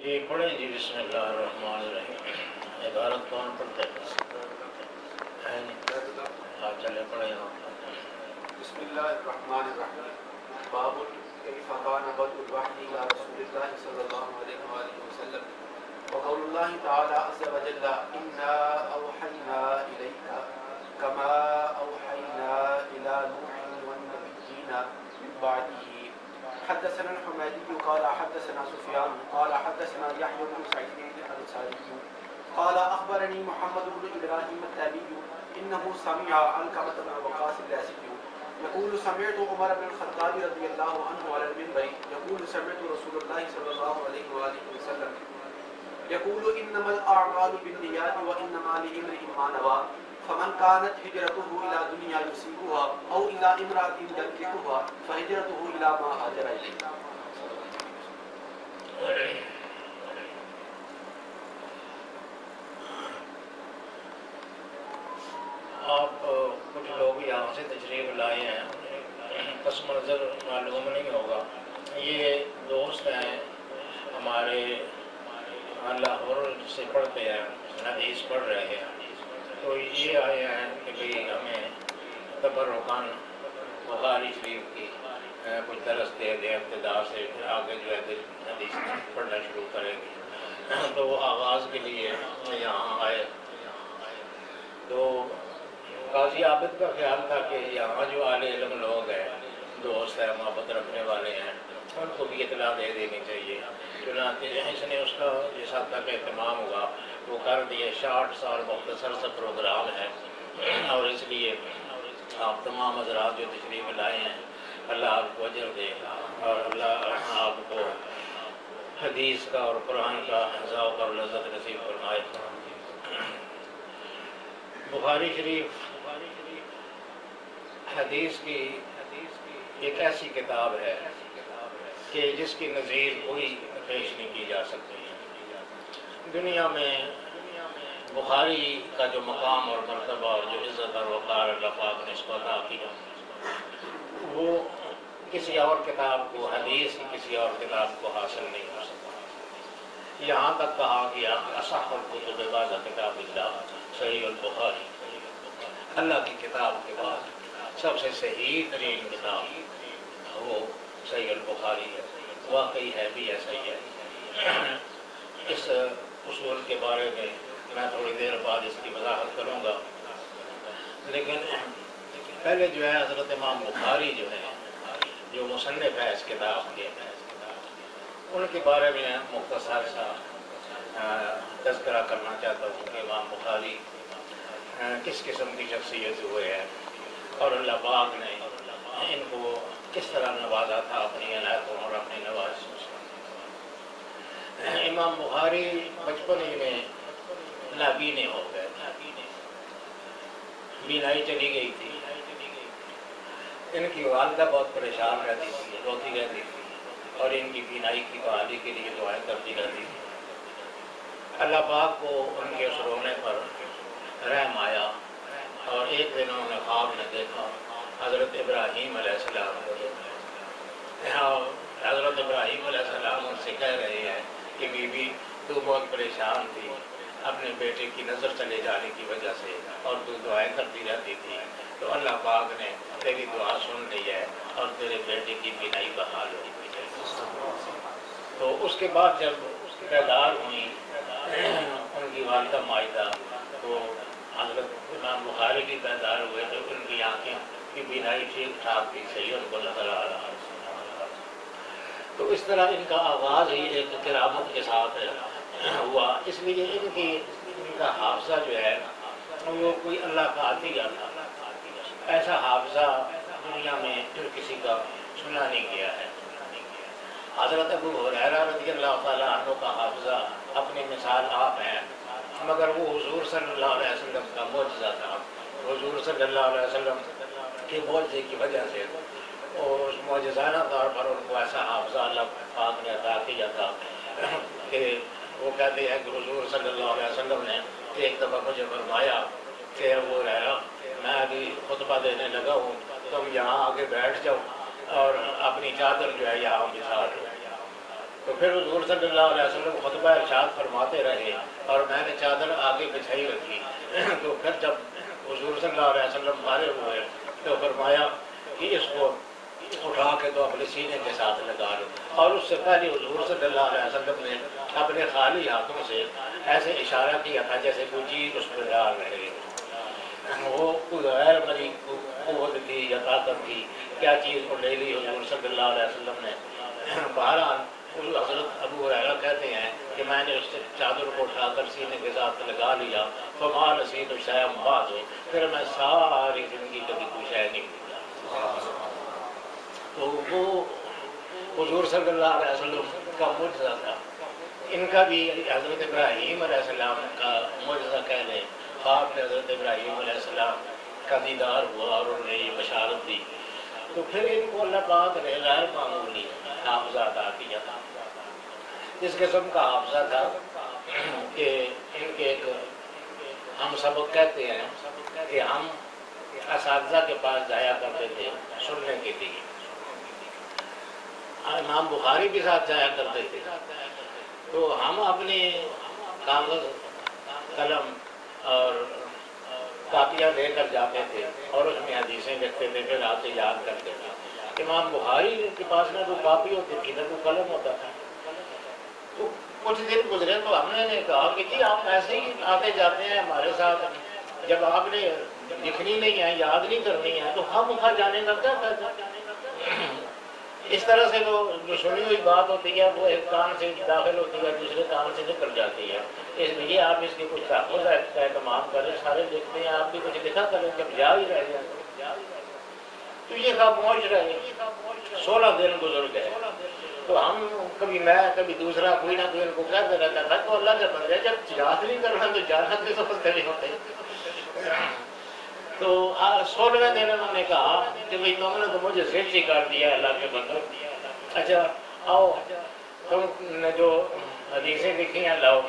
جی پڑھیں جی بسم اللہ الرحمن الرحیم. عبارت کون پڑھتے ہیں؟ آپ چلے پڑھیں. بسم اللہ الرحمن الرحیم. باب کیف کان بدء الوحی الی رسول اللہ صلی اللہ علیہ وآلہ وسلم وقول اللہ تعالی عز وجل انا اوحینا الیک کما اوحینا الی نوح والنبیین من بعده. حدثنا الحمیدی قال حدثنا سفیان قال حدثنا یحیی بن سعید الانصاری قال اخبرني محمد بن ابراہیم التیمی انه سمع علقمة بن وقاص الليثي يقول سمعت عمر بن الخطاب رضي الله عنه على المنبر يقول سمعت رسول الله صلى الله عليه وآله وسلم يقول إنما الأعمال بالنيات وإنما لامرئ ما نوى فمن كانت هجرته إلى دنيا يصيبها أو إلى امرأة ينكحها فهجرته إلى ما هاجر إليه. آپ کچھ لوگ یہاں سے تشریف لائے ہیں، پس منظر معلوم نہیں ہوگا. یہ دوست ہیں ہمارے، لاہور سے پڑھتے ہیں، حدیث پڑھ رہے ہیں. تو یہ آئے ہیں کہ بھئی ہمیں تبرکان بخاری شریف کی کچھ درس دے دیں ابتدا سے، پھر آگے جو ہے حدیث پڑھنا شروع کریں گے. تو وہ آغاز کے لیے یہاں آئے. تو قاضی عابد کا خیال تھا کہ یہاں جو اہل علم لوگ ہیں، دوست ہیں، محبت رکھنے والے ہیں، ان کو بھی اطلاع دے دینی چاہیے. چنانچہ اس نے اس کا جس حد تک اہتمام ہوا وہ کر دیے. 60 سال مختصر سا پروگرام ہے، اور اس لیے آپ تمام حضرات جو تشریف لائے ہیں، اللہ آپ کو اجر دے اور اللہ آپ کو حدیث کا اور قرآن کا ذوق اور لذت نصیب فرمائے. بخاری شریف حدیث کی ایک ایسی کتاب ہے کہ جس کی نظیر کوئی پیش نہیں کی جا سکتی. دنیا میں بخاری کا جو مقام اور مرتبہ اور جو عزت اور وقار اللہ پاک نے اس کو عطا کیا، وہ کسی اور کتاب کو، حدیث کی کسی اور کتاب کو حاصل نہیں ہو سکتا. یہاں تک کہا گیا اصح الکتب بعد کتاب اللہ صحیح البخاری، اللہ کی کتاب کے بعد سب سے صحیح ترین کتاب وہ صحیح البخاری ہے. واقعی ہے بھی ایسا ہی ہے. اس اصول کے بارے میں میں تھوڑی دیر بعد اس کی وضاحت کروں گا، لیکن پہلے جو ہے حضرت امام بخاری جو ہے، جو مصنف ہے اس کتاب کے، ان کے بارے میں مختصر سا تذکرہ کرنا چاہتا ہوں کہ امام بخاری کس قسم کی شخصیت ہوئے ہیں اور اللہ پاک نے ان کو کس طرح نوازا تھا اپنی عنایتوں اور اپنی نوازشوں سے. امام بخاری بچپن ہی میں نابینے ہو گئے، بینائی چلی گئی تھی. ان کی والدہ بہت پریشان رہتی تھی، روتی رہتی تھی، اور ان کی بینائی کی بحالی کے لیے دعائیں کرتی رہتی تھی. اللہ پاک کو ان کے اس رونے پر رحم آیا، اور ایک دن انہوں نے خواب میں دیکھا حضرت ابراہیم علیہ السلام کو. حضرت ابراہیم علیہ السلام ان سے کہہ رہے ہیں کہ بی بی تو بہت پریشان تھی اپنے بیٹے کی نظر چلے جانے کی وجہ سے، اور تو دعائیں کرتی رہتی تھی، تو اللہ پاک نے تیری دعا سن لی ہے اور تیرے بیٹے کی بینائی بحال ہو گئی ہے. تو اس کے بعد جب بیدار ہوئی ان کی والدہ مائدہ، تو حضرت امام بخاری بھی بیدار ہوئے تو ان کی آنکھیں کی بینائی ٹھیک ٹھاک تھی، صحیح ان کو نظر آ رہا. تو اس طرح ان کا آغاز ہی ایک کرامت کے ساتھ ہوا. اس لیے ان کا حافظہ جو ہے وہ کوئی اللہ کا عطیہ تھا. ایسا حافظہ دنیا میں پھر کسی کا سنا نہیں گیا ہے. حضرت ابو ہریرہ رضی اللہ تعالیٰ عنہ کا حافظہ اپنی مثال آپ ہے، مگر وہ حضور صلی اللہ علیہ وسلم کا معجزہ تھا. حضور صلی اللہ علیہ وسلم کے معجزے کی وجہ سے اور اس معجزانہ طور پر ان کو ایسا حافظہ اللہ پاک نے عطا کیا تھا کہ وہ کہتے ہیں کہ حضور صلی اللہ علیہ وسلم نے ایک دفعہ مجھے فرمایا کہ ابو ہریرہ میں ابھی خطبہ دینے لگا ہوں، تم یہاں آگے بیٹھ جاؤ اور اپنی چادر جو ہے یہاں بچھا دو. تو پھر حضور صلی اللہ علیہ وسلم خطبہ ارشاد فرماتے رہے اور میں نے چادر آگے بچھائی رکھی. تو پھر جب حضور صلی اللہ علیہ وسلم فارغ ہوئے تو فرمایا کہ اس کو اٹھا کے تو اپنے سینے کے ساتھ لگا لو. اور اس سے پہلے حضور صلی اللہ علیہ وسلم نے اپنے خالی ہاتھوں سے ایسے اشارہ کیا تھا جیسے کوئی چیز اس میں ڈال رہے. وہ غیر مری قوت تھی یا طاقت تھی، کیا چیز کو لے لی حضور صلی اللہ علیہ وسلم نے. بہرحال حضرت ابو ہریرہ کہتے ہیں کہ میں نے اس چادر کو اٹھا کر سینے کے ساتھ لگا لیا، فما نسیت شیئا بعد، پھر میں ساری زندگی کبھی کوئی شے نہیں بھولا. تو وہ حضور صلی اللہ علیہ وسلم کا معجزہ تھا. ان کا بھی حضرت ابراہیم علیہ السلام کا معجزہ کہہ لیں. خواب میں حضرت ابراہیم علیہ السلام کا دیدار ہوا اور انہوں نے یہ بشارت دی. تو پھر ان کو اللہ پاک نے غیر معمولی حافظہ عطا کیا تھا. اس قسم کا حافظہ تھا کہ ان کے ایک ہم سبق کہتے ہیں کہ ہم اساتذہ کے پاس جایا کرتے تھے سننے کے لیے. امام بخاری کے ساتھ جایا کرتے تھے تو ہم اپنے کاغذ قلم اور کاپیاں لے کر جاتے تھے اور اس میں حدیثیں لکھتے تھے، پھر آپ سے یاد کرتے تھے. امام بخاری کے پاس نہ کوئی کاپی ہوتی تھی نہ کوئی قلم ہوتا تھا. تو کچھ دن گزرے تو ہم نے کہا کہ جی آپ ایسے ہی آتے جاتے ہیں ہمارے ساتھ، جب آپ نے لکھنی نہیں ہے یاد نہیں کرنی ہے تو ہم کھا جانے کا کیا فائدہ. اس طرح سے وہ جو سنی ہوئی بات ہوتی ہے وہ ایک کان سے داخل ہوتی ہے دوسرے کان سے نکل جاتی ہے. اس لیے آپ اس کی کچھ تحفظ کا اہتمام کریں. سارے لکھتے ہیں آپ بھی کچھ لکھا کریں جب جا ہی رہ جائیں. تو یہ خاموش رہے. 16 دن گزر گئے تو ہم کبھی میں کبھی دوسرا کوئی نہ کوئی ان کو کہتے رہتا تھا تو اللہ کے بندے جب یاد نہیں کرنا تو جانا بھی سمجھتے نہیں ہوتے. تو 16ویں دن انہوں نے کہا کہ بھائی تم نے تو مجھے سیٹ ہی کر دیا اللہ کے بندے. اچھا آؤ تم نے جو حدیثیں لکھی ہیں لاؤ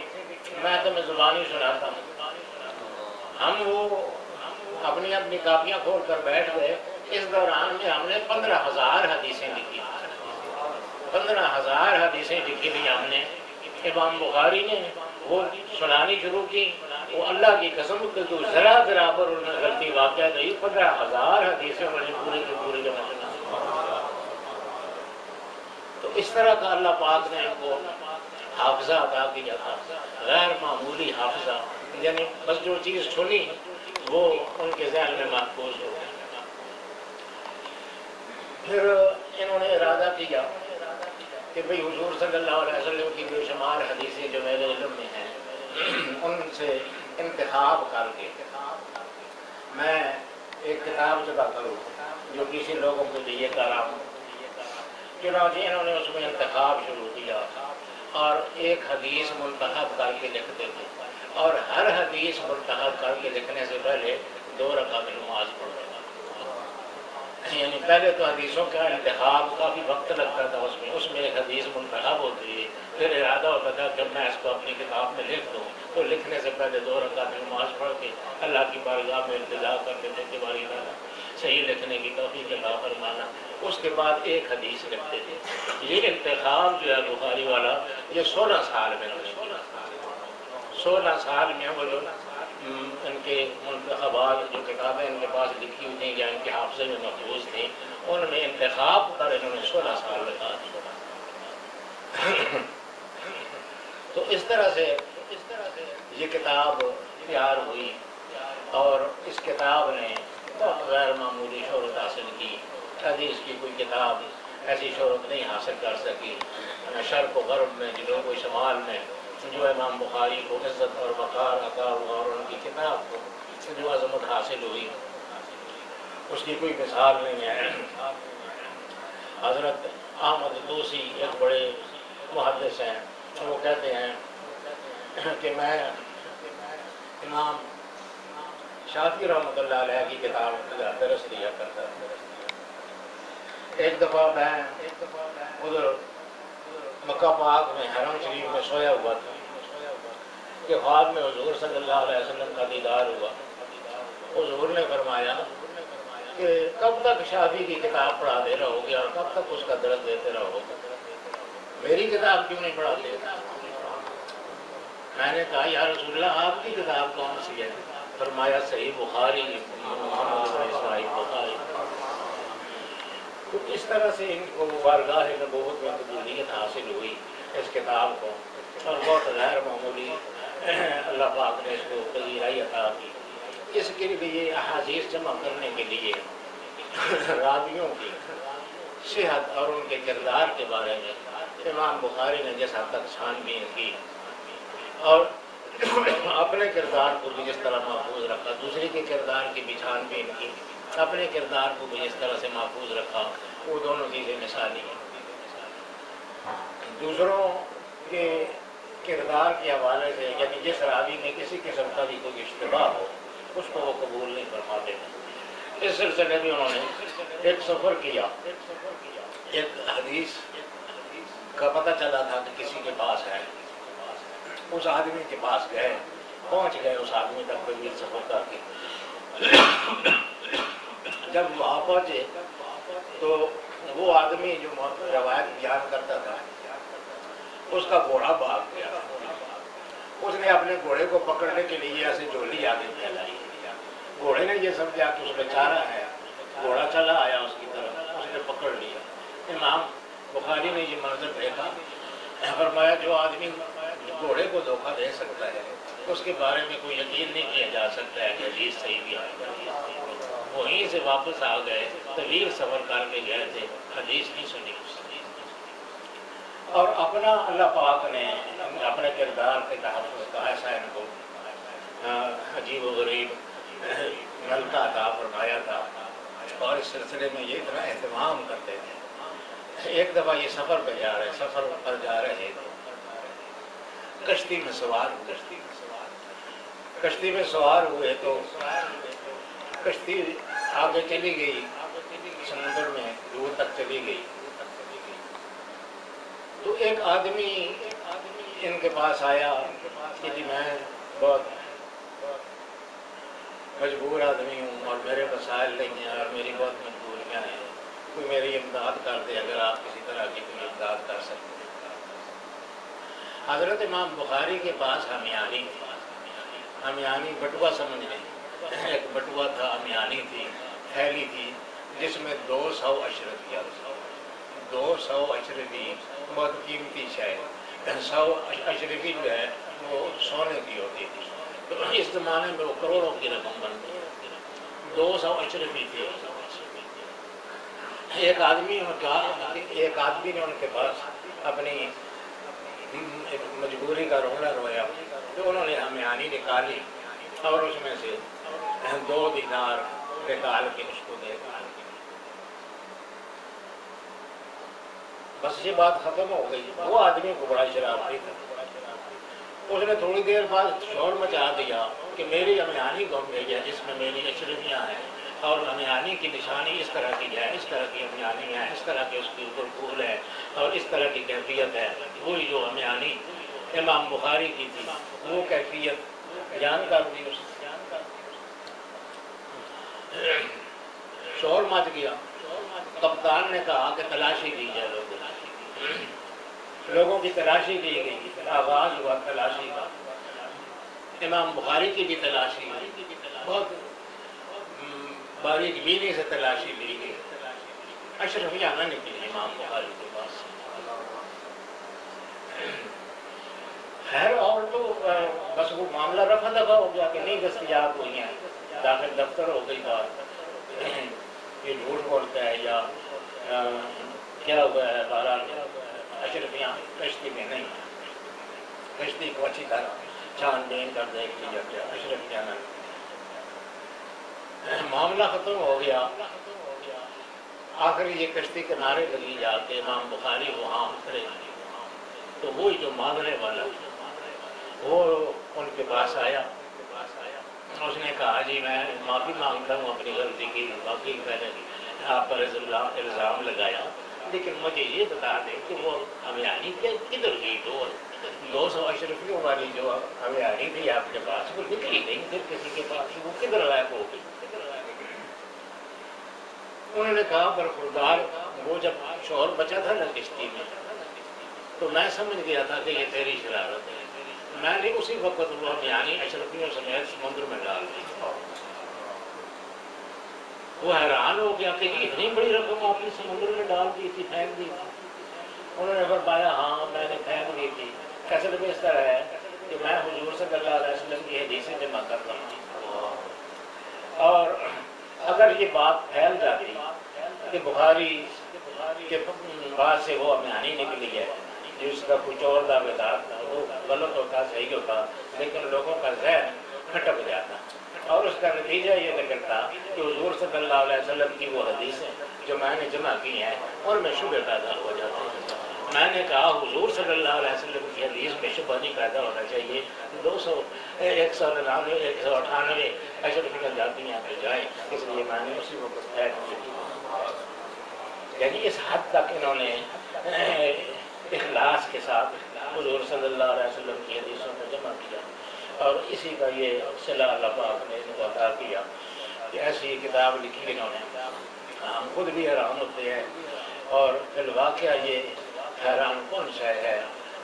میں تمہیں زبانی سناتا ہوں. ہم وہ اپنی اپنی کاپیاں کھول کر بیٹھ گئے. اس دوران میں ہم نے 15,000 حدیثیں لکھی. 15,000 حدیثیں لکھی تھی ہم نے. امام بخاری نے وہ سنانی شروع کی. وہ اللہ کی قسم کہ تو ذرا برابر انہوں نے غلطی واقعہ نہیں. 15,000 حدیثیں انہوں نے پوری کی پوری جمع سنا. تو اس طرح کا اللہ پاک نے ان کو حافظہ عطا کیا تھا، غیر معمولی حافظہ. یعنی بس جو چیز سنی وہ ان کے ذہن میں محفوظ ہو. پھر انہوں نے ارادہ کیا کہ بھئی حضور صلی اللہ علیہ وسلم کی بے شمار حدیثیں جو میرے علم میں ہیں ان سے انتخاب کر کے میں ایک کتاب چلا کروں جو کسی لوگوں کے لیے کارآمد ہو. چنانچہ انہوں نے اس میں انتخاب شروع کیا اور ایک حدیث منتخب کر کے لکھتے تھے اور ہر حدیث منتخب کر کے لکھنے سے پہلے 2 رکعت نماز پڑھتے تھے. یعنی پہلے تو حدیثوں کا انتخاب کافی وقت لگتا تھا. اس میں ایک حدیث منتخب ہوتی ہے، پھر ارادہ ہوتا تھا کہ میں اس کو اپنی کتاب میں لکھ دوں تو لکھنے سے پہلے 2 رکعت نماز پڑھ کے اللہ کی بارگاہ میں التجا کرتے تھے کہ باری تعالیٰ صحیح لکھنے کی توفیق عطا فرمانا. اس کے بعد ایک حدیث لکھتے تھے. یہ انتخاب جو ہے بخاری والا یہ 16 سال میں 16 سال میں وہ جو ان کے منتخبات جو کتابیں ان کے پاس لکھی ہوئی تھیں یا ان کے حافظے میں محفوظ تھیں ان میں انتخاب پر انہوں نے 16 سال لگا دیا. تو اس طرح سے یہ کتاب تیار ہوئی اور اس کتاب نے بہت غیر معمولی شہرت حاصل کی. حدیث کی کوئی کتاب ایسی شہرت نہیں حاصل کر سکی. شرق و غرب میں جنوب و شمال میں جو امام بخاری کو عزت اور وقار عطا ہوا اور ان کی کتاب کو جو عظمت حاصل ہوئی اس کی کوئی مثال نہیں ہے. حضرت احمد طوسی ایک بڑے محدث ہیں. وہ کہتے ہیں کہ میں امام شافعی رحمۃ اللہ علیہ کی کتاب کا درس دیا کرتا تھا. ایک دفعہ میں ادھر مکہ پاک میں حرم شریف میں سویا ہوا تھا کہ خواب میں حضور صلی اللہ علیہ وسلم کا دیدار ہوا. حضور نے فرمایا کہ کب تک شافعی کی کتاب پڑھاتے رہو گے اور کب تک اس کا درس دیتے رہو گے. میری کتاب کیوں نہیں پڑھاتے؟ میں نے کہا یا رسول اللہ آپ کی کتاب کون سی ہے؟ فرمایا صحیح بخاری، محمد بن اسماعیل بخاری۔ تو اس طرح سے ان کو بارگاہ نبوت میں قبولیت حاصل ہوئی اس کتاب کو، اور بہت غیر معمولی اللہ پاک نے اس کو پذیرائی عطا کی۔ اس کے لیے احادیث جمع کرنے کے لیے راویوں کی صحت اور ان کے کردار کے بارے میں امام بخاری نے جس حد تک چھان بین کی اور اپنے کردار کو بھی جس طرح محفوظ رکھا، دوسرے کے کردار کی بھی چھان بین کی، اپنے کردار کو بھی جس طرح سے محفوظ رکھا، وہ دونوں چیزیں مثالی ہیں۔ دوسروں کے کردار کے حوالے سے یعنی جس راوی میں کسی قسم کا بھی کوئی اشتباہ ہو اس کو وہ قبول نہیں فرماتے ہیں۔ اس سلسلے میں انہوں نے ایک سفر کیا، ایک حدیث کا پتہ چلا تھا کہ کسی کے پاس ہے، اس آدمی کے پاس گئے، پہنچ گئے اس آدمی تک طویل سفر کر کے۔ جب وہاں پہنچے تو وہ آدمی جو روایت بیان کرتا تھا اس کا گھوڑا بھاگ گیا۔ اس نے اپنے گھوڑے کو پکڑنے کے لیے ایسے جھولی آگے پھیلائی، گھوڑے نے یہ سمجھا کہ اس میں چارہ ہے، گھوڑا چلا آیا اس کی طرف، اس نے پکڑ لیا۔ امام بخاری نے یہ منظر دیکھا، فرمایا جو آدمی گھوڑے کو دھوکہ دے سکتا ہے اس کے بارے میں کوئی یقین نہیں کیا جا سکتا ہے کہ حدیث صحیح بھی آئے گا۔ وہیں سے واپس آ گئے، طویل سفر کر کے گئے تھے، حدیث نہیں سنی۔ اور اپنا اللہ پاک نے اپنے کردار کے تحفظ کا ایسا ان کو عجیب و غریب ملکہ عطا فرمایا تھا، اور اس سلسلے میں یہ اتنا اہتمام کرتے تھے۔ ایک دفعہ یہ سفر پر جا رہے تھے، کشتی میں سوار ہوئے تو کشتی آگے چلی گئی، سمندر میں دور تک چلی گئی، تو ایک آدمی ان کے پاس آیا کہ جی میں بہت مجبور آدمی ہوں اور میرے وسائل نہیں ہیں اور میری بہت مجبوریاں ہیں، کوئی میری امداد کر دے اگر آپ کسی طرح کی کوئی امداد کر سکتے ہیں۔ حضرت امام بخاری کے پاس ہمیانی تھی، ہمیانی بٹوا سمجھ لیں، ایک بٹوا تھا، ہمیانی تھی، تھیلی تھی جس میں 200 اشرفیاں تھا۔ 200 اشرفی بہت قیمتی شے، 100 اشرفی جو ہے وہ سونے کی ہوتی تھی، تو اس زمانے میں وہ کروڑوں کی رقم بن گئی۔ 200 اشرفی تھی۔ ایک آدمی نے ان کے پاس اپنی مجبوری کا رونا رویا، تو انہوں نے ہمیانی نکالی اور اس میں سے 2 دینار نکال کے اس کو دے دیا۔ بس یہ بات ختم ہو گئی۔ وہ آدمی کو بڑا شرارتی تھا، اس نے تھوڑی دیر بعد شور مچا دیا کہ میری ہمیانی گم گئی ہے جس میں میری اشرفیاں ہیں، اور ہمیانی کی نشانی اس طرح کی ہے، اس طرح کی ہمیانی ہے، اس طرح کے اس کے اوپر پھول ہے اور اس طرح کی کیفیت ہے۔ وہی جو ہمیانی امام بخاری کی تھی وہ کیفیت بیان کر دی اس نے۔ شور مچ گیا۔ کپتان نے کہا کہ تلاشی کی جائے، لوگوں کی تلاشی کی گئی، آغاز ہوا تلاشی کا۔ امام بخاری کی بھی تلاشی ہوئی، بہت باریک بینی سے تلاشی لی گئی، اشرفیاں نہ نکلی امام بخاری کے پاس۔ خیر اور تو بس وہ معاملہ رفع دفع ہو گیا کہ نہیں دستیاب ہوئی ہیں، داخل دفتر ہو گئی بات، یہ جھوٹ بولتا ہے یا کیا ہوا ہے، بہرحال اشرفیاں کشتی میں نہیں، کشتی کو اچھی طرح چھان بین کر دیکھ لیا گیا، اشرفیاں نہیں۔ معاملہ ختم ہو گیا۔ آخر یہ کشتی کنارے لگی جا کے امام بخاری وہاں اترے، تو وہی جو مانگنے والا وہ ان کے پاس آیا، اس نے کہا جی میں معافی مانگتا ہوں اپنی غلطی کی، باقی میں نے آپ پر الزام لگایا، لیکن مجھے یہ بتا دیں کہ وہ ہمیانی کدھر گئی؟ 200 اشرفیوں والی جو ہمیانی تھی آپ کے پاس وہ نکلی نہیں پھر کسی کے پاس، وہ کدھر غائب ہو گئی؟ انہوں نے کہا برخوردار وہ جب شور بچا تھا نا کشتی میں، تو میں سمجھ گیا تھا کہ یہ تیری شرارت ہے. میں نے اسی وقت وہ یعنی اشرفیوں سمیت سمندر میں ڈال دی. وہ حیران ہو گیا کہ اتنی بڑی رقم آپ نے سمندر میں ڈال دی تھی, پھینک دی تھی. انہوں نے فرمایا ہاں میں نے پھینک دی تھی. کیسے بھی اس طرح ہے کہ میں حضور صلی اللہ علیہ وسلم کی حدیثیں جمع کرتا ہوں, اور اگر یہ بات پھیل جاتی کہ بخاری کے بعد سے وہ امیانی نکلی ہے جس کا کچھ اور دعوے دار تھا, وہ غلط ہوتا صحیح ہوتا, لیکن لوگوں کا ذہن کھٹک جاتا, اور اس کا نتیجہ یہ نکلتا کہ حضور صلی اللہ علیہ وسلم کی وہ حدیثیں جو میں نے جمع کی ہیں اور میں شبہ پیدا ہو جاتے ہیں. میں نے کہا حضور صلی اللہ علیہ وسلم کی حدیث میں شبہ نہیں پیدا ہونا چاہیے. 199 198 ایسے نکل جاتی ہیں پھر جائیں, اس لیے میں نے اسی وقت پھینک دی. یعنی اس حد تک انہوں نے اخلاص کے ساتھ حضور صلی اللہ علیہ وسلم کی حدیثوں کو جمع کیا, اور اسی کا یہ صلہ اللہ پاک نے ان کو عطا کیا کہ ایسی کتاب لکھی انہوں نے. ہم خود بھی حیران ہوتے ہیں, اور فی الواقعہ یہ حیران کون شے ہے.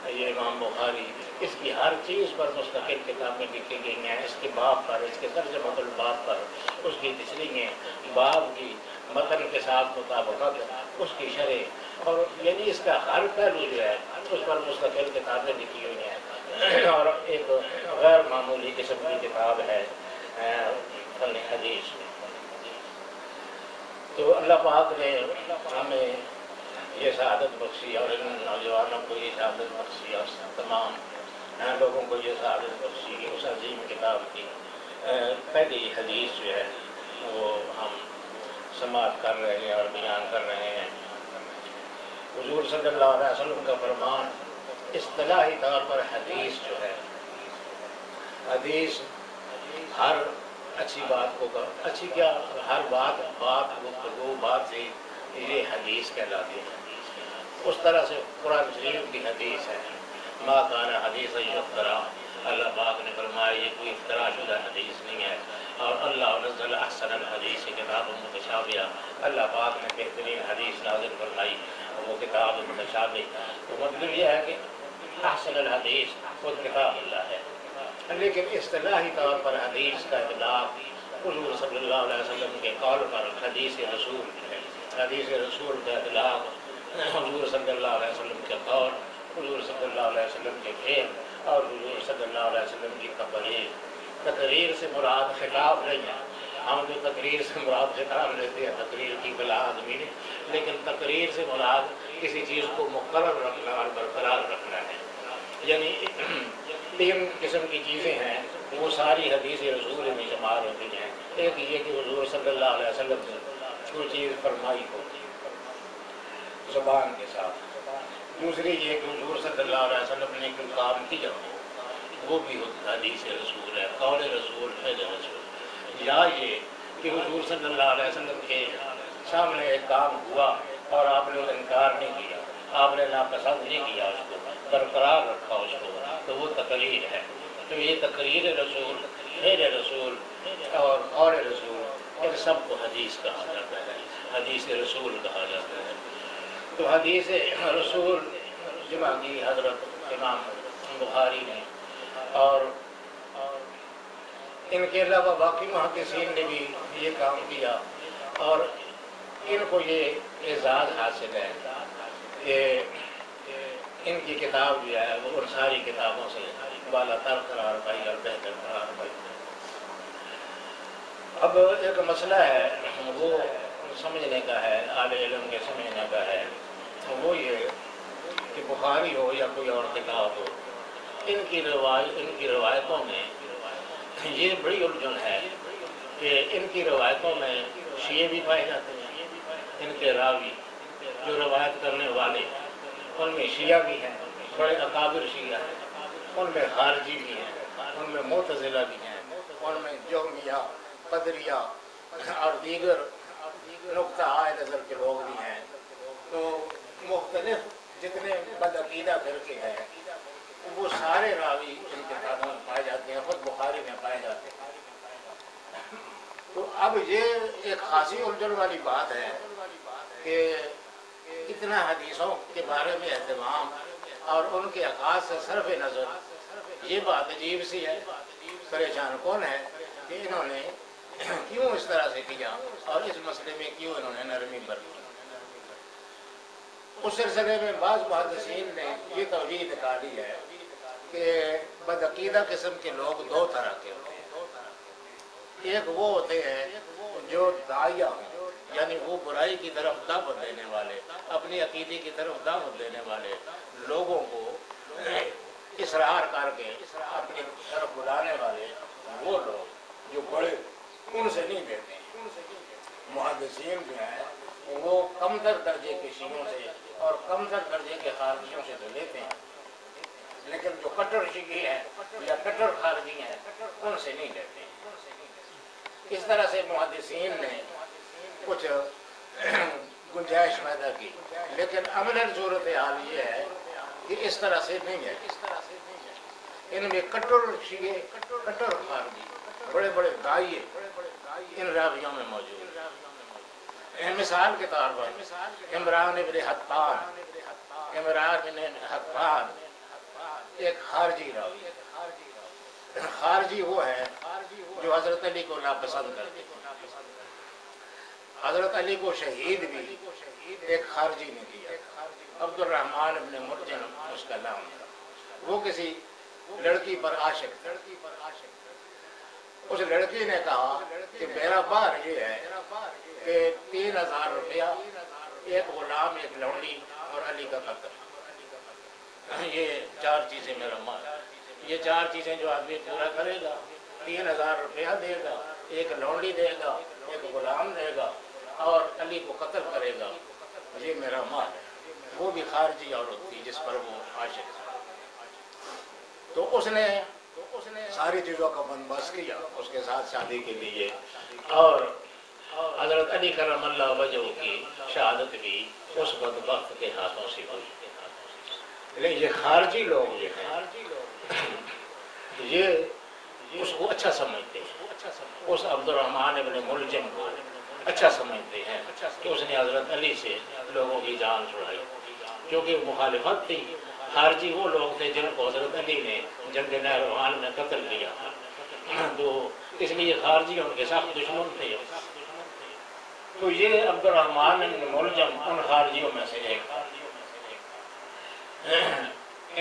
یہ امام بخاری اس کی ہر چیز پر مستقل کتابیں لکھی گئی ہیں, اس کے باب پر, اس کے ترجمہ الباب پر, اس کی تشریحیں, باب کی متن کے ساتھ مطابقت, اس کی شرح, اور یعنی اس کا ہر پہلو جو ہے اس پر مستقل کتابیں لکھی ہوئی ہیں. اور ایک غیر معمولی قسم کی کتاب ہے فن حدیث. تو اللہ پاک نے ہمیں یہ سعادت بخشی, اور ان نوجوانوں کو یہ سعادت بخشی, اور تمام لوگوں کو یہ سعادت بخشی کہ اس عظیم کتاب کی پہلی حدیث جو ہے وہ ہم سماعت کر رہے ہیں اور بیان کر رہے ہیں. حضور صلی اللہ علیہ وسلم کا فرمان اصطلاحی طور پر حدیث جو ہے, حدیث ہر اچھی بات کو, اچھی کیا ہر بات گفتگو بات سے یہ حدیث کہلاتی ہے. اس طرح سے قرآن شریف کی حدیث ہے, ما کان حدیث یفترا, اللہ پاک نے فرمایا یہ کوئی افترا شدہ حدیث نہیں ہے. اور اللہ نزل احسن الحدیث کتاب متشابہ, اللہ پاک نے بہترین حدیث نازل فرمائی, وہ کتاب متشابہ. تو مطلب یہ ہے کہ احسن الحدیث خود کتاب اللہ ہے, لیکن اصطلاحی طور پر حدیث کا اطلاق حضور صلی اللہ علیہ وسلم کے قول پر حدیث رسول ہے. حدیث رسول کا اطلاق حضور صلی اللہ علیہ وسلم کے قول, حضور صلی اللہ علیہ وسلم کے فعل, اور حضور صلی اللہ علیہ وسلم کی تقریر. تقریر سے مراد خطاب نہیں ہے, ہم جو تقریر سے مراد خطاب لیتے ہیں تقریر کی بلا آدمی نے, لیکن تقریر سے مراد کسی چیز کو مقرر رکھنا اور برقرار رکھنا ہے. یعنی 3 قسم کی چیزیں ہیں, وہ ساری حدیث رسول میں شمار ہوتی ہیں. ایک یہ کہ حضور صلی اللہ علیہ وسلم نے کوئی چیز فرمائی ہوتی زبان کے ساتھ. دوسری یہ کہ حضور صلی اللہ علیہ وسلم نے کوئی کام کیا ہو, وہ بھی حدیث رسول ہے, قول رسول, فعل رسول. یا یہ کہ حضور صلی اللہ علیہ وسلم کے سامنے ایک کام ہوا اور آپ نے انکار نہیں کیا, آپ نے ناپسند نہیں کیا, اس کو برقرار رکھا اس کو, تو وہ تقریر ہے. تو یہ تقریر رسول, فعل رسول اور قول رسول, ان سب کو حدیث کہا جاتا ہے, حدیث رسول کہا جاتا ہے. تو حدیث رسول جمع کی حضرت امام بخاری نے, اور ان کے علاوہ باقی محدثین نے بھی یہ کام کیا, اور ان کو یہ اعزاز حاصل ہے کہ ان کی کتاب جو ہے وہ ان ساری کتابوں سے بالا تر قرار پائی اور بہتر قرار پائی. اب ایک مسئلہ ہے وہ سمجھنے کا ہے, اہل علم کے سمجھنے کا ہے, وہ یہ کہ بخاری ہو یا کوئی اور کتاب ہو, ان کی روایتوں میں یہ بڑی الجھن ہے کہ ان کی روایتوں میں شیعہ بھی پائے جاتے ہیں. ان کے راوی جو روایت کرنے والے ان میں شیعہ بھی ہیں, بڑے اکابر شیعہ ہیں, ان میں خارجی بھی ہیں, ان میں معتزلہ بھی ہیں, ان میں جہمیہ, قدریہ اور دیگر نقطہ نظر کے لوگ بھی ہیں. تو مختلف جتنے بدعقیدہ فرقے ہیں وہ سارے راوی ان کتابوں میں پائے جاتے ہیں, خود بخاری میں پائے جاتے ہیں. تو اب یہ ایک خاصی الجھن والی بات ہے کہ اتنا حدیثوں کے بارے میں اہتمام اور ان کے عقائد سے صرف نظر یہ بات عجیب سی ہے، پریشان کون ہے کہ انہوں نے کیوں اس طرح سے کیا اور اس مسئلے میں کیوں انہوں نے نرمی برتی۔ اس سلسلے میں بعض محدثین نے یہ توجیہ نکالی ہے کہ بدعقیدہ قسم کے لوگ دو طرح کے ہوتے ہیں۔ ایک وہ ہوتے ہیں جو داعیہ ہوں، یعنی وہ برائی کی طرف دعوت دینے والے، اپنی عقیدے کی طرف دعوت دینے والے لوگوں کو اصرار کر کے اپنی طرف بلانے والے وہ لوگ جو بڑے ان سے نہیں دیتے ہیں۔ محدثین جو ہیں وہ کم تر درجے کے شیعوں سے اور کم تر درجے کے خارجیوں سے تو لیتے ہیں، لیکن جو کٹر شیعی ہیں یا کٹر خارجی ہیں ان سے نہیں لیتے ہیں۔ اس طرح سے محدثین نے کچھ گنجائش پیدا کی، لیکن عملاً صورتحال یہ ہے کہ اس طرح سے نہیں ہے۔ ان میں کٹر شیعے، کٹر خارجی، بڑے بڑے داعیے ان راویوں میں موجود ہیں۔ مثال کے طور پر عمران بن حطان ایک خارجی راوی ہے۔ خارجی وہ ہے جو حضرت علی کو ناپسند کرتے ہیں۔ حضرت علی کو شہید بھی ایک خارجی نے کیا، عبد الرحمن بن مرجم اس کا نام تھا۔ وہ کسی لڑکی پر عاشق تھا۔ اس لڑکی نے کہا کہ میرا بار یہ ہے کہ 3000 روپیہ، ایک غلام، ایک لونڈی اور علی کا قتل، یہ 4 چیزیں میرا مال۔ یہ 4 چیزیں جو آدمی پورا کرے گا، 3000 روپیہ دے گا، ایک لونڈی دے گا، ایک غلام دے گا اور علی کو قتل کرے گا، یہ میرا مال ہے۔ وہ بھی خارجی عورت تھی جس پر وہ عاشق تھا۔ تو اس نے ساری چیزوں کا بندوبست کیا اس کے ساتھ شادی کے لیے، اور حضرت علی کرم اللہ وجہ کی شہادت بھی اس بدبخت کے ہاتھوں سے ہوئی۔ لیکن یہ خارجی لوگ جو ہیں یہ اس کو اچھا سمجھتے ہیں، اس عبد الرحمن ابن ملجم کو اچھا سمجھتے ہیں کہ اس نے حضرت علی سے لوگوں کی جان چھڑائی، کیونکہ مخالفت تھی۔ خارجی وہ لوگ تھے جن کو حضرت علی نے جنگ نہروان میں قتل کیا تھا، تو اس لیے خارجی ان کے سخت دشمن تھے۔ تو یہ عبد الرحمن بن ملجم ان خارجیوں میں سے ایک تھا۔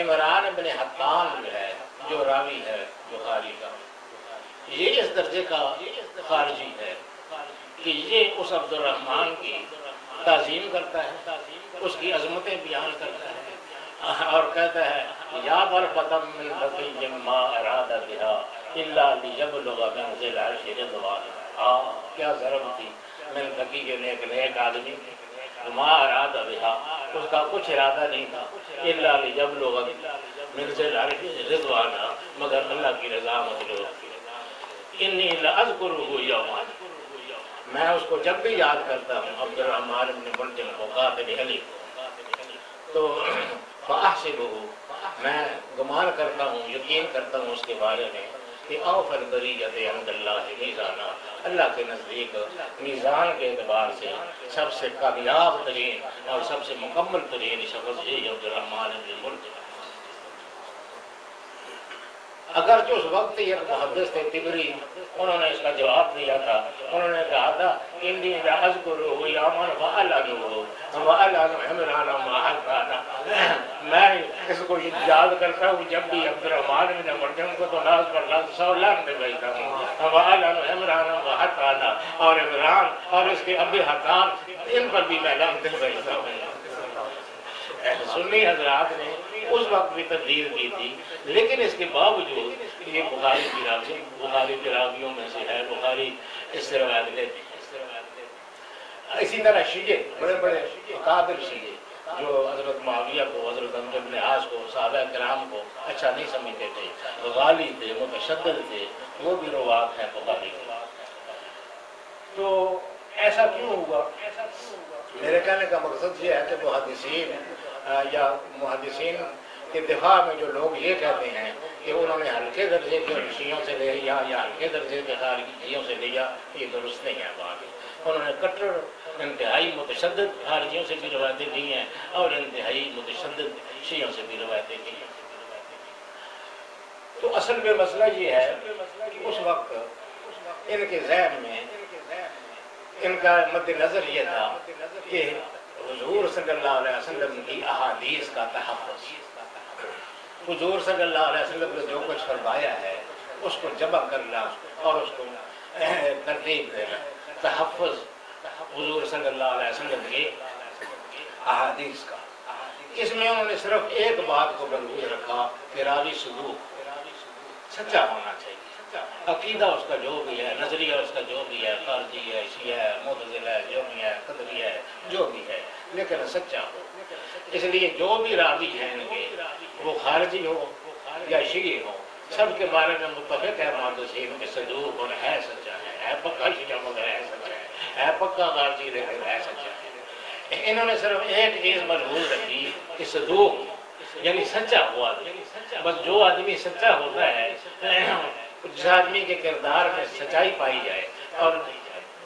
عمران بن حطان جو ہے، جو راوی ہے بخاری کا، یہ اس درجے کا خارجی ہے کہ یہ اس عبد الرحمن کی تعظیم کرتا ہے، اس کی عظمتیں بیان کرتا ہے اور کہتا ہے یا برفتم من بقی ما اراد بها الا لیبلغ منزل عرش رضوان۔ کیا ضرب تھی من بقی کے ایک نیک آدمی، ما اراد بها، اس کا کچھ ارادہ نہیں تھا، الا لیبلغ منزل عرش رضوان، مگر اللہ کی رضا مطلوب تھی۔ انی لاذکرہ یوما، میں اس کو جب بھی یاد کرتا ہوں، عبد الرحمن بن ملجم کو، قاتل علی کو، تو فاحسبہ، میں گمان کرتا ہوں، یقین کرتا ہوں اس کے بارے میں کہ اوفى البریۃ عند اللہ میزانا، اللہ کے نزدیک میزان کے اعتبار سے سب سے کامیاب ترین اور سب سے مکمل ترین شخص یہ عبد الرحمن بن ملجم۔ اگرچہ اس وقت یہ محدث تھے طبری، انہوں نے اس کا جواب دیا تھا، انہوں نے کہا تھا انی لاذکرہ یوما واعلن عمران ما حدث، میں اس کو یاد کرتا ہوں جب بھی عبد الرحمن بن ملجم کو تو لاز پر لاز 100 لاکھ میں بھیجتا ہوں، واعلن عمران ما حدث، اور عمران اور اس کے ابی حطان ان پر بھی میں لعنت بھیجتا ہوں۔ سنی حضرات نے اس وقت بھی تردید کی تھی، لیکن اس کے باوجود یہ بخاری کی راویوں میں سے ہے، بخاری اس سے روایت لیتے ہیں۔ اسی طرح شیعہ، بڑے بڑے قابل شیعہ جو حضرت معاویہ کو، حضرت عمرو بن عاص کو، صحابہ کرام کو اچھا نہیں سمجھتے تھے، غالی تھے، متشدد تھے، وہ بھی روات ہیں بخاری کے۔ تو ایسا کیوں ہوا؟ میرے کہنے کا مقصد یہ ہے کہ محدثین یا محدثین کے دفاع میں جو لوگ یہ کہتے ہیں کہ انہوں نے ہلکے درجے کے شیعوں سے لیا یا ہلکے درجے کے خارجیوں سے لیا، یہ درست نہیں ہے بات۔ انہوں نے کٹر انتہائی متشدد خارجیوں سے بھی روایتیں دی ہیں اور انتہائی متشدد شیعوں سے بھی روایتیں کی۔ تو اصل میں مسئلہ یہ ہے کہ اس وقت ان کے ذہن میں ان کا مد نظر یہ تھا کہ حضور صلی اللہ علیہ وسلم کی احادیث کا تحفظ، حضور صلی اللہ علیہ وسلم نے جو کچھ فرمایا ہے اس کو جمع کرنا اور اس کو ترتیب دینا، تحفظ حضور صلی اللہ علیہ وسلم کے احادیث کا۔ اس میں انہوں نے صرف ایک بات کو ملحوظ رکھا کہ راوی صدوق سچا ہونا چاہیے، عقیدہ اس کا جو بھی ہے، نظریہ اس کا جو بھی ہے، خارجی ہے، شیعہ ہے، معتزلہ ہے، جومی ہے، قدری ہے، جو بھی ہے، لیکن سچا ہو۔ اس لیے جو بھی راوی ہیں ان کے، وہ خارجی ہو یا شیعہ ہو، سب کے بارے میں متفق ہے محدثین کہ صدوق اور ہے سچا ہے پکا شیعہ مگر ہے سچا ہے پکا خارجی لیکن ہے سچا ہے۔ انہوں نے صرف ایک چیز ملحوظ رکھی کہ صدوق یعنی سچا ہوا آدمی، بس جو آدمی سچا ہوتا ہے، جس آدمی کے کردار میں سچائی پائی جائے اور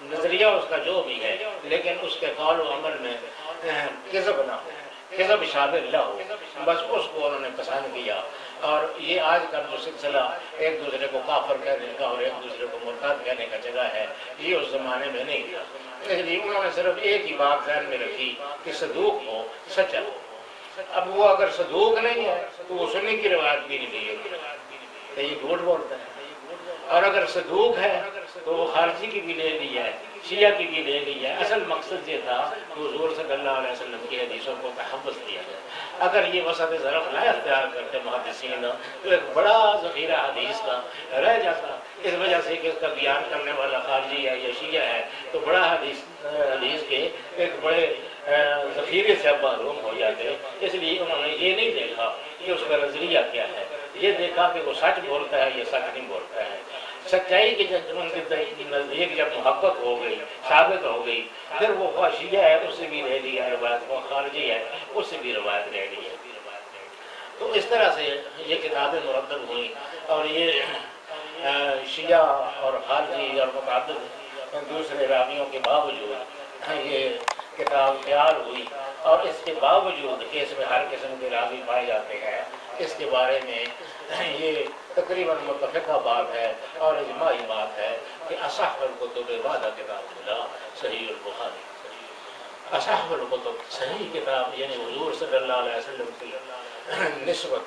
نظریہ اس کا جو بھی ہے، لیکن اس کے قول و عمل میں کذب نہ ہو، کذب شامل نہ ہو، بس اس کو انہوں نے پسند کیا۔ اور یہ آج کا جو سلسلہ ایک دوسرے کو کافر کہنے کا اور ایک دوسرے کو مرتد کہنے کا چلا ہے، یہ اس زمانے میں نہیں تھا۔ اس لیے انہوں نے صرف ایک ہی بات ذہن میں رکھی کہ صدوق ہو، سچا ہو۔ اب وہ اگر صدوق نہیں ہے تو وہ سنی کی روایت بھی نہیں لیے گی، تو یہ جھوٹ بولتا ہے، اور اگر صدوق ہے تو وہ خارجی کی بھی لے لی ہے، شیعہ کی بھی لے لی ہے۔ اصل مقصد یہ تھا کہ حضور صلی اللہ علیہ وسلم کی حدیثوں کو تحفظ دیا جائے۔ اگر یہ وسعت ظرف نہ اختیار کرتے محدثین تو ایک بڑا ذخیرہ حدیث کا رہ جاتا، اس وجہ سے کہ اس کا بیان کرنے والا خارجی ہے یا شیعہ ہے تو بڑا حدیث کے ایک بڑے ذخیرے سے اب محروم ہو جاتے۔ اس لیے انہوں نے یہ نہیں دیکھا کہ اس کا نظریہ کیا ہے، یہ دیکھا کہ وہ سچ بولتا ہے یا سچ نہیں بولتا ہے۔ سچائی کی جب ان کے نزدیک جب محقق ہو گئی، ثابت ہو گئی، پھر وہ خواہ شیعہ ہے اس سے بھی لے لیا روایت، وہ خارجی ہے اس سے بھی روایت لے لی ہے۔ تو اس طرح سے یہ کتابیں مرتب ہوئیں اور یہ شیعہ اور خارجی اور متعدد دوسرے راویوں کے باوجود یہ کتاب تیار ہوئی، اور اس کے باوجود کہ اس میں ہر قسم کے راوی پائے جاتے ہیں، اس کے بارے میں یہ تقریباً متفقہ بات ہے اور اجماعی بات ہے کہ اصح الکتب بعد کتاب اللہ صحیح البخاری۔ اصح الکتب صحیح کتاب یعنی حضور صلی اللہ علیہ وسلم کی نسبت،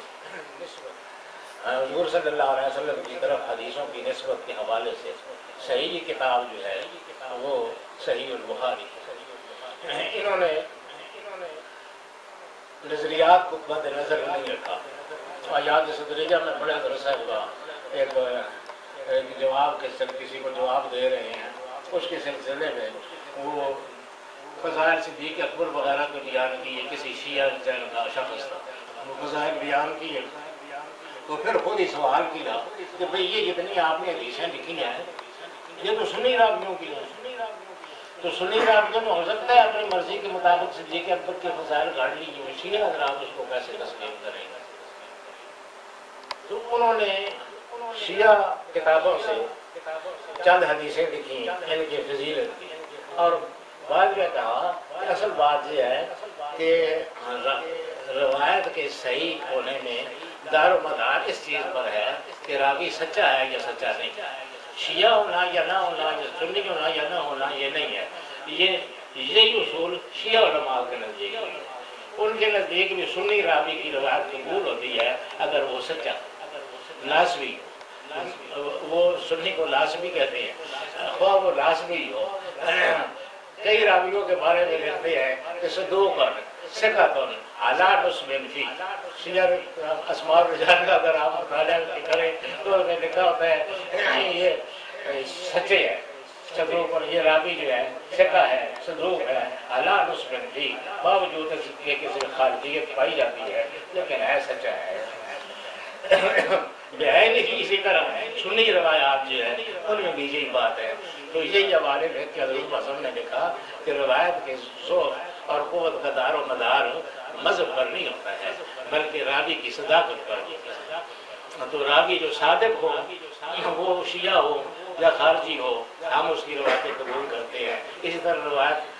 حضور صلی اللہ علیہ وسلم کی طرف حدیثوں کی نسبت کے حوالے سے صحیح کتاب جو ہے وہ صحیح البخاری۔ انہوں نے نظریات کو مد نظر نہیں رکھا۔ آیات صدریہ میں بڑے درس ہوا، ایک جواب کے کسی کو جواب دے رہے ہیں، اس کے سلسلے میں وہ فضائل صدیق اکبر وغیرہ کو بیان کیے، کسی شیعہ کا شخص تھا، وہ فضائل بیان کیے، تو پھر خود ہی سوال کیا کہ بھئی یہ جتنی آپ نے حدیثیں لکھی ہیں یہ تو سنی راویوں کی ہیں، تو سنی راویوں میں ہو سکتا ہے اپنی مرضی کے مطابق صدیق اکبر کے فضائل گاڑ لیجیے، شیعہ حضرات اس کو کیسے تسلیم کریں گے؟ تو انہوں نے شیعہ کتابوں سے چند حدیثیں لکھی ان کی فضیلت کی، اور بعد میں کہا کہ اصل بات یہ ہے کہ روایت کے صحیح ہونے میں دار و مدار اس چیز پر ہے کہ راوی سچا ہے یا سچا نہیں، شیعہ ہونا یا نہ ہونا، یا سنی ہونا یا نہ ہونا یہ نہیں ہے۔ یہی اصول شیعہ علماء کے نزدیک ہے، ان کے نزدیک بھی سنی راوی کی روایت قبول ہوتی ہے اگر وہ سچا لازمی، وہ سنی کو لازمی کہتے ہیں، خواہ وہ لازمی ہو۔ کئی راویوں کے بارے میں لکھتے ہیں کہ صدوق ثقۃ علی مسلم فی، شیعہ اسماء الرجال کا اگر آپ مطالعہ کریں تو اس میں لکھا ہوتا ہے یہ سچے ہے، صدوق اور یہ راوی جو ہے ثقہ ہے، صدوق ہے، علی مسلم فی، باوجود اس کے کسی خارجیت پائی جاتی ہے لیکن ہے سچا ہے۔ بہن ہی اسی طرح سنی روایات جو ہے ان میں بھی یہی بات ہے۔ تو یہی حوالے میں کہ حضرت اعظم نے لکھا کہ روایت کے ذوق اور قوت کا دار و مدار مذہب پر نہیں ہوتا ہے بلکہ راوی کی صداقت پر ہوتا ہے۔ تو راوی جو صادق ہو وہ شیعہ ہو یا خارجی ہو ہم اس کی روایتیں قبول کرتے ہیں۔ اسی طرح روایت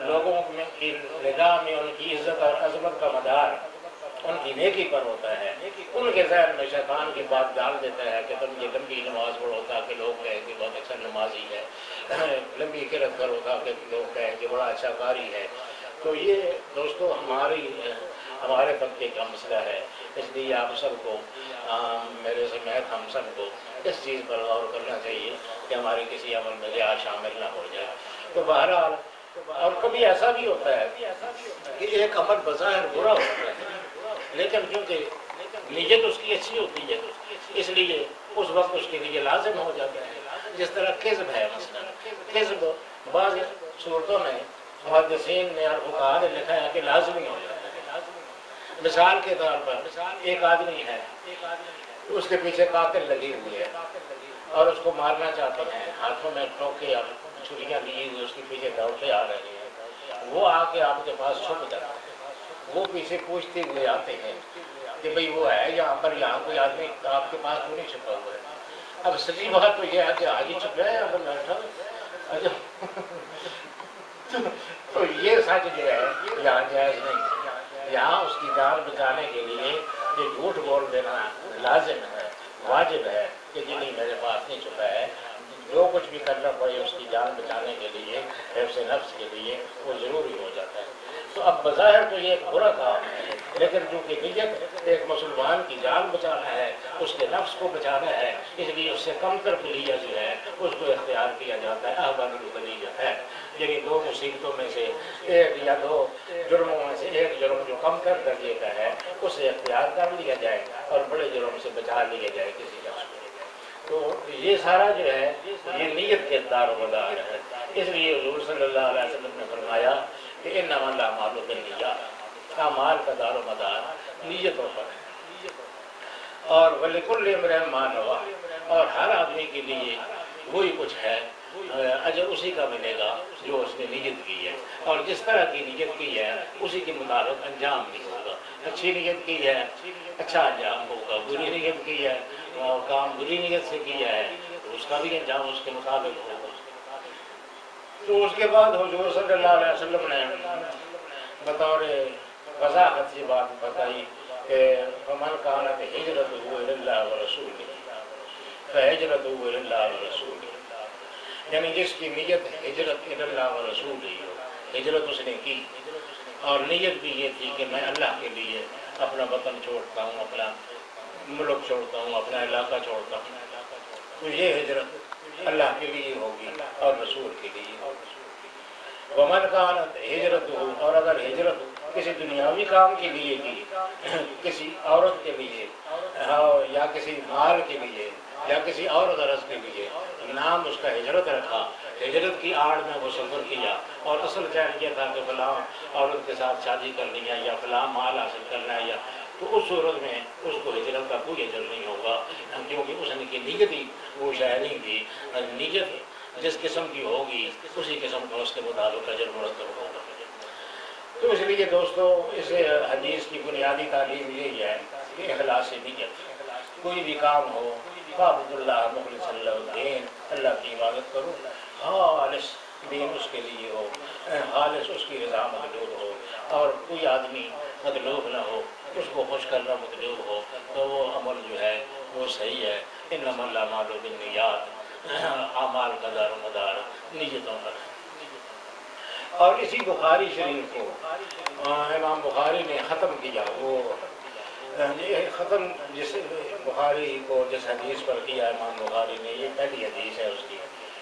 لوگوں میں کی نگاہ میں ان کی عزت اور عظمت کا مدار ان کی نیکی پر ہوتا ہے، ان کے ذہن میں شیطان کی بات ڈال دیتا ہے کہ تم یہ لمبی نماز پڑھو تاکہ لوگ کہیں کہ بہت اچھا نمازی ہے، لمبی قرأت کرو تاکہ لوگ کہیں کہ بڑا اچھا قاری ہے۔ تو یہ دوستو ہمارے طبقے کا مسئلہ ہے، اس لیے آپ سب کو میرے سمیت ہم سب کو اس چیز پر غور کرنا چاہیے کہ ہمارے کسی عمل میں ریا شامل نہ ہو جائے۔ تو بہرحال اور کبھی ایسا بھی ہوتا ہے کہ ایک عمل بظاہر برا ہوتا ہے لیکن کیونکہ نیت اس کی اچھی ہوتی ہے اس لیے اس وقت اس کے لیے لازم ہو جاتا ہے۔ جس طرح کذب ہے، مثلا کذب بعض صورتوں میں محدثین نے اور فقہاء نے لکھا ہے کہ لازمی ہو جاتا ہے۔ مثال کے طور پر ایک آدمی ہے، اس کے پیچھے قاتل لگی ہوئی ہے اور اس کو مارنا چاہتے ہیں، ہاتھوں میں ٹوکے اور چھریاں لیے ہوئے اس کے پیچھے دوڑتے آ رہے ہیں، وہ آ کے آپ کے پاس چھپ جاتا ہے، وہ پیچھے پوچھتے ہوئے آتے ہیں کہ بھئی وہ ہے یہاں پر، یہاں کوئی آدمی آپ کے پاس کیوں نہیں چھپا ہوا ہے؟ اب سچی بات تو یہ ہے کہ آج ہی چھپ رہے ہیں اب بیٹھا تو یہ سچ جو ہے یہاں جائز نہیں، یہاں اس کی جان بچانے کے لیے یہ جھوٹ بول دینا لازم ہے، واجب ہے کہ جی نہیں میرے پاس نہیں چھپا ہے، جو کچھ بھی کرنا پڑے اس کی جان بچانے کے لیے، حفظ نفس کے لیے وہ ضروری ہو جاتا ہے۔ تو اب بظاہر تو یہ ایک برا کام ہے لیکن چونکہ نیت ایک مسلمان کی جان بچانا ہے، اس کے نفس کو بچانا ہے، اس لیے اس سے کم تر بلیہ جو ہے اس کو اختیار کیا جاتا ہے۔ احباب البلیہ ہے یعنی دو مصیبتوں میں سے ایک یا دو جرموں میں سے ایک جرم جو کم تر درجے کا ہے اسے اختیار کر لیا جائے اور بڑے جرم سے بچا لیا جائے کسی شخص کو۔ تو یہ سارا جو ہے یہ نیت کے دار و مدار ہے۔ اس لیے حضور صلی اللہ علیہ وسلم نے فرمایا کہ انما الاعمال بالنیات، اعمال کا دار و مدار نیتوں پر ہے، اور وَلِكُلِّ امْرِئٍ مَّا نَوَىٰ، اور ہر آدمی کے لیے وہی کچھ ہے، اجر اسی کا ملے گا جو اس نے نیت کی ہے، اور جس طرح کی نیت کی ہے اسی کے مطابق انجام بھی ہوگا۔ اچھی نیت کی ہے اچھا انجام ہوگا، بری نیت کی ہے اور کام بری نیت سے کیا ہے تو اس کا بھی انجام اس کے مطابق ہوگا۔ تو اس کے بعد حضور صلی اللہ علیہ وسلم نے بطور وضاحت سے بات بتائی کہ فمن کانت ہجرتہ الی اللہ ورسولہ فہجرتہ الی اللہ ورسولہ، یعنی جس کی نیت ہجرت الی اللہ ورسولہ ہو، ہجرت اس نے کی اور نیت بھی یہ تھی کہ میں اللہ کے لیے اپنا وطن چھوڑتا ہوں، اپنا ملک چھوڑتا ہوں، اپنا علاقہ چھوڑتا ہوں، تو یہ ہجرت اللہ کے لیے ہوگی اور رسول کے لیے ہوگی۔ ومن کانت ہجرتہ، اور اگر ہجرت کسی دنیاوی کام کے لیے کی، کسی عورت کے لیے یا کسی مال کے لیے یا کسی اور غرض کے لیے نام اس کا ہجرت رکھا، ہجرت کی آڑ میں وہ سفر کیا اور اصل خیال یہ تھا کہ فلاں عورت کے ساتھ شادی کرنی ہے یا فلاں مال حاصل کرنا ہے، یا تو اس صورت میں اس کو ہجرت کا کوئی اجر نہیں ہوگا، کیونکہ اس نے کی نیت ہی وہ شاید نہیں تھی۔ نیت جس قسم کی ہوگی اسی قسم کا اس کے مطابق اجر مرتب ہوگا۔ تو اس لیے دوستو اس حدیث کی بنیادی تعلیم یہی ہے کہ اخلاص نیت، کوئی بھی کام ہو فاعبدوا اللہ مخلصا لہ الدین، اللہ کی عبادت کرو خالص دین اس کے لیے ہو، خالص اس کی رضا مطلوب ہو، اور کوئی آدمی مطلوب نہ ہو، اس کو خوش کرنا مطلوب ہو، تو وہ عمل جو ہے وہ صحیح ہے۔ انما الاعمال بالنیات، اعمال کا دار و مدار نیتوں پر ہے۔ اور اسی بخاری شریف کو امام بخاری نے ختم کیا، وہ ختم جس بخاری کو جس حدیث پر کیا امام بخاری نے، یہ پہلی حدیث ہے اس کی،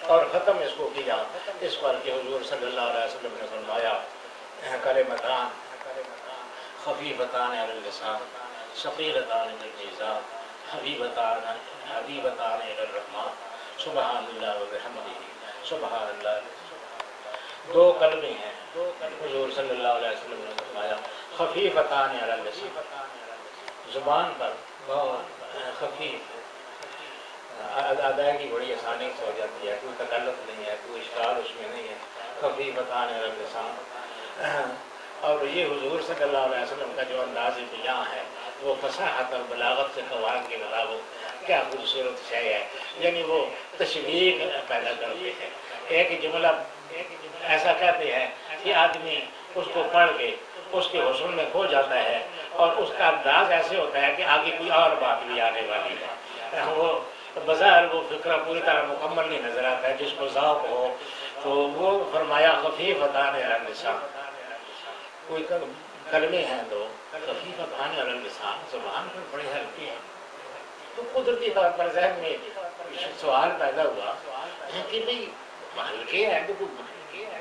اور ختم اس کو کیا اس پر کہ حضور صلی اللہ علیہ وسلم نے فرمایا کلمتان خفیفتان علی اللسان ثقیلتان فی المیزان حبیبتان الی الرحمن سبحان اللہ وبحمدہ سبحان اللہ۔ دو کلمے ہیں حضور صلی اللہ علیہ وسلم نے فرمایا خفیفتان علی اللسان، زبان پر بہت خفیف، ادائیگی بڑی آسانی سے ہو جاتی ہے، کوئی تکلف نہیں ہے، کوئی اشکال اس میں نہیں ہے، خفیفتان علی اللسان۔ اور یہ حضور صلی اللہ علیہ وسلم کا جو انداز بیاں ہے وہ فصاحت اور بلاغت سے قوام کے مطابق کیا خوبصورت شے ہے، یعنی وہ تشویق پیدا کرتے ہیں۔ ایک جملہ ایسا کہتے ہیں کہ آدمی اس کو پڑھ کے اس کے حسن میں کھو جاتا ہے اور اس کا انداز ایسے ہوتا ہے کہ آگے کوئی اور بات بھی آنے والی ہے. وہ بظاہر وہ فکرہ پوری طرح مکمل نہیں نظر آتا ہے. جس کو ذوق ہو تو وہ فرمایا خفیفتان علی اللسان. کوئی کلمے ہیں دو خفیفتان علی اللسان، زبان پر بڑے ہلکے ہیں. تو قدرتی طور پر ذہن میں سوال پیدا ہوا کہ بھئی ہلکے ہیں تو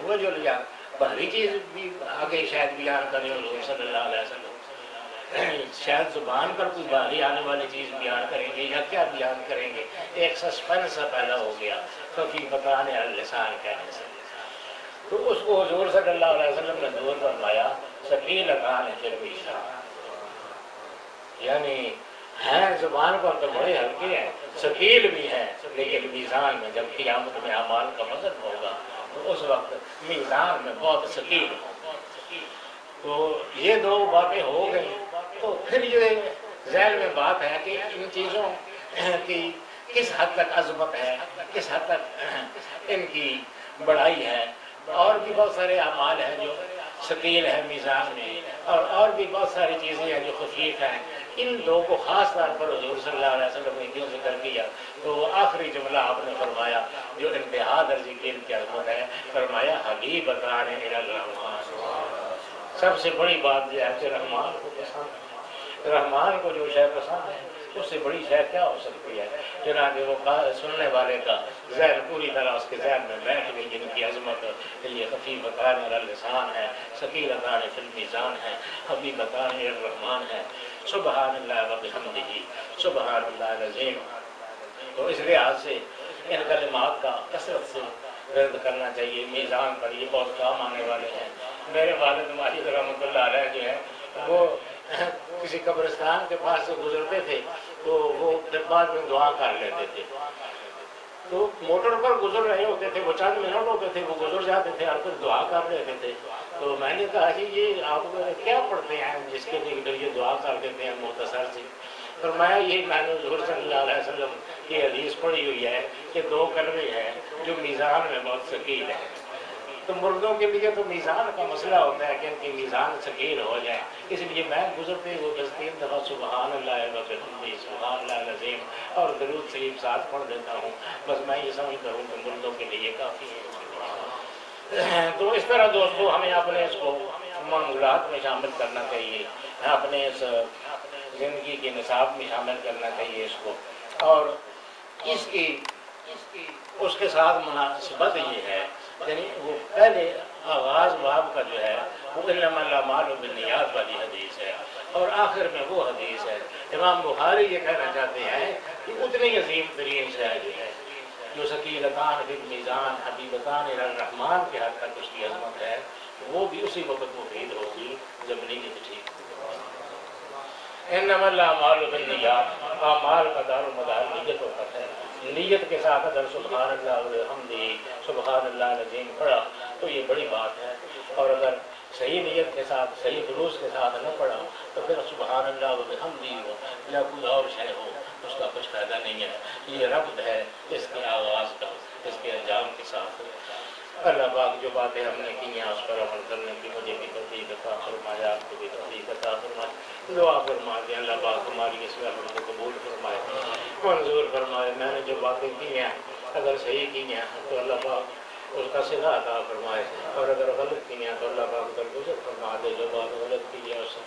وہ جو لیا بھاری چیز بھی آگے شاید بیان کریں حضور صلی اللہ علیہ وسلم، شاید زبان پر کوئی بھاری آنے والی چیز بیان کریں گے یا کیا بیان کریں گے. ایک سسپینس سا پیدا ہو گیا خفیفتان علی اللسان کہنے سے. تو اس کو حضور صلی اللہ علیہ وسلم نے دور فرمایا ثقیلتان فی المیزان، یعنی ہیں زبان پر تو بڑے ہلکے ہیں، ثقیل بھی ہیں، لیکن میزان میں جب قیامت میں اعمال کا وزن ہوگا تو اس وقت میزان میں بہت ثقیل ہوں. تو یہ دو باتیں ہو گئی. تو پھر یہ ذہن میں بات ہے کہ ان چیزوں کی کس حد تک عظمت ہے، کس حد تک ان کی بڑائی ہے. اور بھی بہت سارے اعمال ہیں جو ثقیل ہے میزان میں، اور بھی بہت ساری چیزیں ہیں جو خفیف ہیں. ان دو کو خاص طور پر حضور صلی اللہ علیہ وسلم نے کیوں ذکر کیا؟ تو وہ آخری جملہ آپ نے فرمایا جو انتہا درجے کی ان کی عظمت ہے، فرمایا حبیبتان الی الرحمن. سب سے بڑی بات یہ ہے کہ رحمان کو پسند ہے. رحمان کو جو شے پسند ہے اس سے بڑی شے کیا ہو سکتی ہے؟ چنانچہ وہ سننے والے کا ذہن پوری طرح اس کے ذہن میں بیٹھ گئی. جن کی عظمت یہ خفیفتان علی اللسان ہے، ثقیلتان فی المیزان ہے، حبیبتان الی الرحمن ہے. سبحان اللہ و بحمدہ سبحان اللہ العظیم. تو اس لحاظ سے ان کلمات کا کثرت سے ورد کرنا چاہیے. میزان پر یہ بہت کام آنے والے ہیں. میرے والد ماجد رحمۃ اللہ علیہ جو ہے وہ کسی قبرستان کے پاس سے گزرتے تھے تو وہ پھر بعد میں دعا کر لیتے تھے. تو موٹر پر گزر رہے ہوتے تھے، وہ چند منٹ ہوتے تھے، وہ گزر جاتے تھے اور پھر دعا کر لیتے تھے. تو میں نے کہا جی یہ آپ کیا پڑھتے ہیں جس کے لیے یہ دعا کر دیتے ہیں مختصر سی؟ فرمایا یہ میں نے حضور صلی اللہ علیہ وسلم کی حدیث پڑھی ہوئی ہے کہ دو کلمے ہیں جو میزان میں بہت ثقیل ہیں. تو مردوں کے لیے تو میزان کا مسئلہ ہوتا ہے کہ ان کی میزان ثقیل ہو جائے. اس لیے میں گزرتے ہوئے بس 3 دفعہ سبحان اللہ و بحمدہ سبحان اللہ العظیم اور درود شریف ساتھ پڑھ دیتا ہوں. بس میں یہ سمجھتا ہوں کہ مردوں کے لیے کافی ہے. تو اس طرح دوستو ہمیں اپنے اس کو معمولات میں شامل کرنا چاہیے، اپنے اس زندگی کے نصاب میں شامل کرنا چاہیے اس کو. اور اس کے ساتھ مناسبت یہ ہے، یعنی وہ پہلے آغاز باب کا جو ہے وہ انما الاعمال بالنیات والی حدیث ہے، اور آخر میں وہ حدیث ہے. امام بخاری یہ کہنا چاہتے ہیں کہ اتنی عظیم ترین شے ہے جو ثقیلتان فی المیزان حبیبتان الی الرحمن کے حد تک اس کی عظمت ہے، وہ بھی اسی وقت مفید ہوگی جب نیت ٹھیک ہوگی. انما الاعمال بالنیات، اعمال کا دار و مدار نیت ہوتا ہے. نیت کے ساتھ اگر سبحان اللہ والحمدہ سبحان اللہ العظیم پڑھا تو یہ بڑی بات ہے، اور اگر صحیح نیت کے ساتھ صحیح خلوص کے ساتھ نہ پڑھا تو پھر سبحان اللہ وبحمدہ ہو یا کوئی اور شے ہو اس کا کچھ فائدہ نہیں ہے. یہ ربط ہے اس کے آغاز کا اس کے انجام کے ساتھ. اللہ پاک جو باتیں ہم نے کی ہیں اس پر عمل کرنے کی مجھے بھی توفیق عطا فرمائے، آپ کو بھی توفیق عطا فرمائے. دعا فرما دیں اللہ پاک ہماری اس عمل کو قبول فرمائے، منظور فرمائے. میں نے جو باتیں کی ہیں اگر صحیح کی ہیں تو اللہ پاک اس کا صلہ عطا فرمائے، اور اگر غلط کی ہیں تو اللہ پاک درگزر فرما دے. جو بات غلط کی ہے اس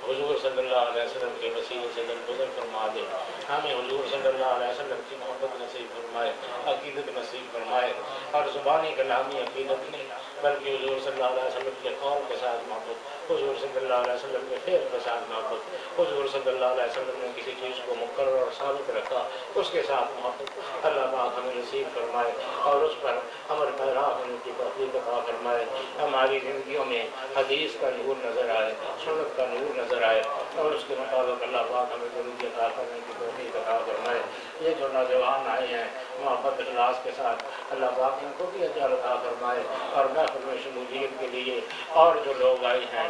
حضور صلی اللہ علیہ وسلم کے وسیلے سے درگزر فرما دے. ہمیں حضور صلی اللہ علیہ وسلم کی محبت نصیب فرمائے، عقیدت نصیب فرمائے، اور زبانی کلامی عقیدت نہیں بلکہ حضور صلی اللہ علیہ وسلم کے قول کے ساتھ محبت، حضور صلی اللہ علیہ وسلم کے فعل کے ساتھ محبت. حضور صلی اللہ علیہ وسلم نے کسی چیز کو مقرر اور ثابت رکھا اس کے ساتھ محبت. اللہ پاک ہمیں نصیب فرمائے اور اس پر عمل پیرا ہونے کی توفیق عطا فرمائے. ہماری زندگیوں میں حدیث کا نور نظر آئے، سنت کا نور نظر آئے، اور اس کے مطابق اللہ پاک ہمیں زندگی عطا کرنے کی توفیق عطا فرمائے. یہ جو نوجوان آئے ہیں محبت اخلاص کے ساتھ اللہ پاک ان کو بھی اجر عطا فرمائے، اور محفل میں شمولیت کے لیے اور جو لوگ آئے ہیں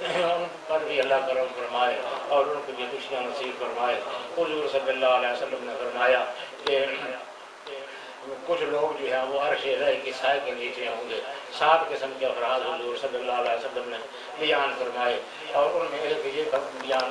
ان پر بھی اللہ کرم فرمائے اور ان کو بھی خوشیاں نصیب فرمائے. حضور صلی اللہ علیہ وسلم نے فرمایا کہ کچھ لوگ جو ہیں وہ عرش الہی کے سائے کے نیچے ہوں گے 7 قسم کے افراد حضور صلی اللہ علیہ وسلم نے بیان فرمائے، اور ان میں ایک یہ بیان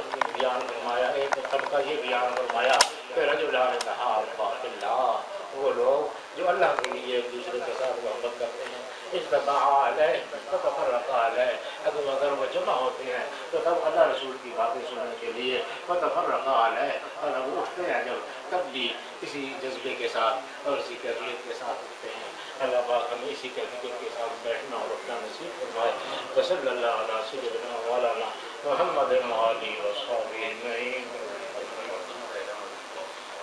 فرمایا، ایک طبقہ یہ بیان فرمایا کہ رجلان تحابا فی اللہ، وہ لوگ جو اللہ کے لیے ایک دوسرے کے ساتھ محبت کرتے ہیں، اجتمعا علیہ فتفرقا علیہ، اگر وہ جمع ہوتے ہیں تو تب اللہ رسول کی باتیں سننے کے لیے، فتفرقا علیہ، اور وہ اٹھتے ہیں جب تب بھی اسی جذبے کے ساتھ اور اسی کیفیت کے ساتھ اٹھتے ہیں۔ اللہ پاک ہمیں اسی کیفیت کے ساتھ بیٹھنا اور اٹھنا نصیب فرمائے۔ وصلی اللہ علیہ سیدنا مولانا محمد وآلہ وصحبہ اجمعین۔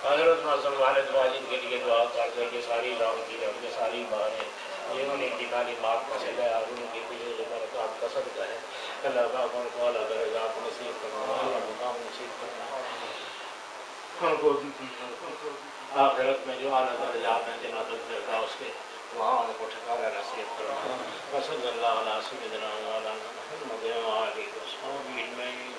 حضرت معظم والد واجد کے لیے دعا کرتے کہ ساری دعوت کی اپنی ساری باتیں یہ انہیں کی تعلیمات کا صدقہ ہے، اور ان کی پیچھے برکات کا صدقہ ہے۔ اللہ پاک ان کو اعلیٰ درجات نصیب فرمائے، اعلیٰ مقام نصیب فرمائے، ان کو آخرت میں جو اعلیٰ درجات ہیں جنت الفردوس کے، وہاں ان کو ٹھکانہ نصیب فرمائے۔ وصلی اللہ علیہ سیدنا مولانا محمد وآلہ وصحبہ اجمعین۔